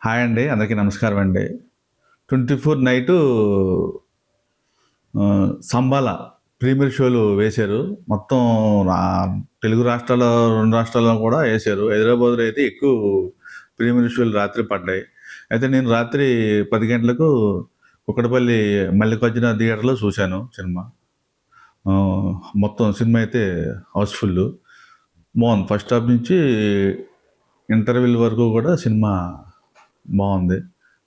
Hi అండి. అందరికీ నమస్కారం అండి. 24 నైటు 'సంబాల' ప్రీమియర్ షోలు వేశారు. మొత్తం రా తెలుగు రాష్ట్రాల్లో 2 రాష్ట్రాల్లో కూడా ఏశారు. హైదరాబాద్‌లో అయితే ఎక్కువ ప్రీమియర్ షోలు రాత్రి పడ్డాయి. అయితే నేను రాత్రి 10 గంటలకు కుక్కడపల్లి మల్లికార్జున థియేటర్‌లో చూశాను సినిమా. ఆహ్, మొత్తం సినిమా అయితే హౌస్‌ఫుల్లు. బావుంది. ఫస్ట్ హాఫ్ నుంచి ఇంటర్వెల్ వరకు కూడా సినిమా బావుంది.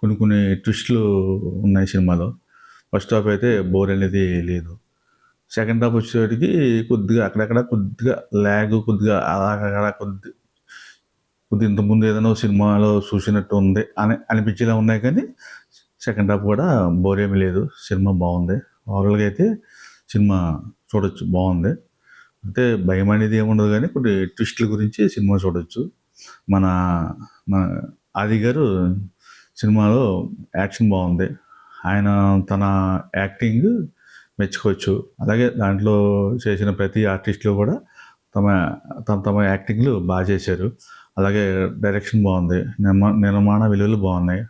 కొన్ని కొన్ని ట్విస్టులు ఉన్నాయి సినిమాలో. ఫస్ట్ హాఫ్ అయితే బోర్ అనేది లేదు. సెకండ్ హాఫ్ వచ్చేసరికి కొద్దిగా అక్కడక్కడ కొద్దిగా లాగ్ కొద్దిగా అలాగ కొద్దిగా ఇంతకుముందు ఏదైనా సినిమాలో చూసినట్టు ఉంది అని అనిపించేలా ఉన్నాయి కానీ సెకండ్ హాఫ్ కూడా బోర్ ఏమీ లేదు. సినిమా బాగుంది. ఓవరాల్‌గా అయితే సినిమా చూడొచ్చు బాగుంది. అంటే భయం అనేది ఏముండదు కానీ కొన్ని ట్విస్టుల గురించి సినిమా చూడొచ్చు. మన మన ఆది గారు సినిమాలో యాక్షన్ బాగుంది. ఆయన తన యాక్టింగ్ మెచ్చుకోవచ్చు. అలాగే దాంట్లో చేసిన ప్రతి ఆర్టిస్టులు కూడా తమ తమ యాక్టింగ్‌లు చేశారు. అలాగే డైరెక్షన్ బాగుంది. నిర్మాణ విలువలు బాగున్నాయి.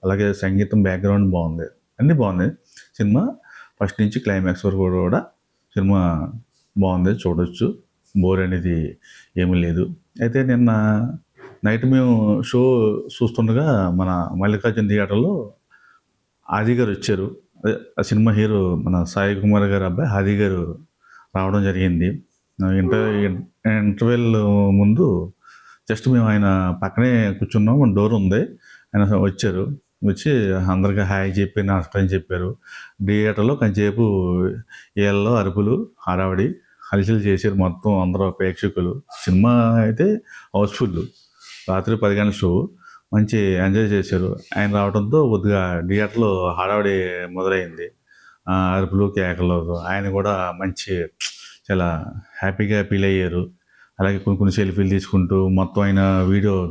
అలాగే సంగీతం బ్యాక్‌గ్రౌండ్ బాగుంది. అన్నీ బాగున్నాయి. సినిమా ఫస్ట్ నుంచి క్లైమాక్స్ వరకు కూడా సినిమా బాగుంది. చూడొచ్చు. బోర్ అనేది ఏమీ లేదు. అయితే నిన్న నైట్ మేము షో చూస్తుండగా మన మల్లికార్జున థియేటర్‌లో ఆది గారు వచ్చారు. అదే ఆ సినిమా హీరో మన సాయి కుమార్ గారి అబ్బాయి ఆది గారు రావడం జరిగింది. ఇంటర్వెల్ ముందు జస్ట్ మేము ఆయన పక్కనే కూర్చున్నాం. డోర్ ఉంది. ఆయన వచ్చారు. వచ్చి అందరికి హాయ్ చెప్పి నమస్కారం చెప్పారు. థియేటర్‌లో కొంచెంసేపు ఈలలు, అరుపులు, హడావిడి, హల్చల్ చేశారు మొత్తం అందరూ ప్రేక్షకులు. సినిమా అయితే హౌస్‌ఫుల్. రాత్రి 10 గంటల షో. మంచి ఎంజాయ్ చేశారు. ఆయన రావడంతో కొద్దిగా థియేటర్‌లో హడావిడి మొదలైంది. అరుపులు, కేకలు. ఆయన కూడా మంచి చాలా హ్యాపీగా ఫీల్ అయ్యారు. అలాగే కొన్ని కొన్ని సెల్ఫీలు తీసుకుంటూ మొత్తం ఆయన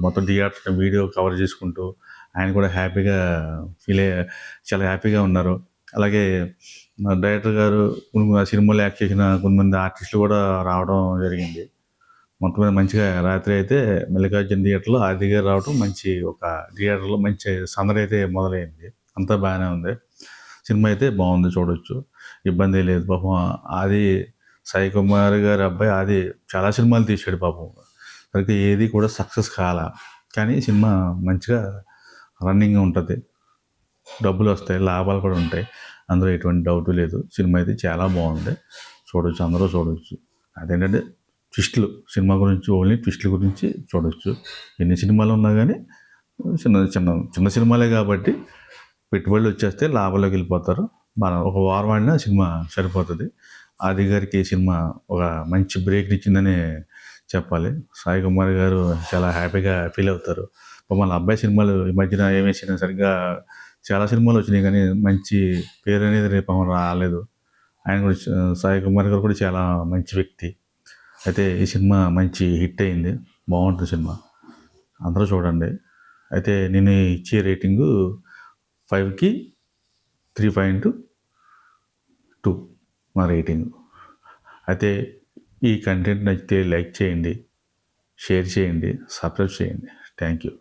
మొత్తం థియేటర్ వీడియో కవర్ చేసుకుంటూ ఆయన కూడా హ్యాపీగా చాలా హ్యాపీగా ఉన్నారు. అలాగే డైరెక్టర్ గారు ఆ సినిమాలో యాక్ట్ చేసిన కొంతమంది ఆర్టిస్టులు కూడా రావడం జరిగింది. మొత్తం మీద మంచిగా రాత్రి అయితే మల్లికార్జున థియేటర్‌లో ఆది గారు రావడం మంచి ఒక థియేటర్‌లో మంచి సందడి అయితే మొదలైంది. అంతా బాగానే ఉంది. సినిమా అయితే బాగుంది. చూడొచ్చు. ఇబ్బంది లేదు. పాపం ఆది సాయి కుమార్ గారి అబ్బాయి ఆది చాలా సినిమాలు తీశాడు పాపం. అయితే ఏది కూడా సక్సెస్ కాలా. కానీ సినిమా మంచిగా రన్నింగ్ ఉంటది. డబ్బులొస్తాయి. లాభాలు కూడా ఉంటాయి. అందులో ఎటువంటి డౌటు లేదు. సినిమా అయితే చాలా బాగుంది. చూడొచ్చు. అందరూ చూడొచ్చు. అదేంటంటే ట్విస్టులు. సినిమా గురించి ఓన్లీ ట్విస్టుల గురించి చూడొచ్చు. ఎన్ని సినిమాలు ఉన్నా కానీ చిన్న చిన్న చిన్న సినిమాలే కాబట్టి పెట్టుబడులు వచ్చేస్తే లాభాల్లోకి వెళ్ళిపోతారు. మనం ఒక వారం ఆడినా సినిమా సరిపోతుంది. ఆది గారికి ఈ సినిమా ఒక మంచి బ్రేక్‌నిచ్చిందనే చెప్పాలి. సాయి కుమార్ గారు చాలా హ్యాపీగా ఫీల్ అవుతారు. పాపం వాళ్ళ అబ్బాయి సినిమాలు ఈ మధ్యన ఏమేసినా సరిగ్గా చాలా సినిమాలు వచ్చినాయి కానీ మంచి పేరు అనేది పాపం రాలేదు. ఆయన కూడా సాయి కుమార్ గారు కూడా చాలా మంచి వ్యక్తి. అయితే ఈ సినిమా మంచి హిట్ అయింది. బాగుంటుంది సినిమా. అందరూ చూడండి. అయితే నేను ఇచ్చే రేటింగు 5కి 3.2 మా రేటింగు. అయితే ఈ కంటెంట్ నచ్చితే లైక్ చేయండి, షేర్ చేయండి, సబ్స్క్రైబ్ చేయండి. Thank you.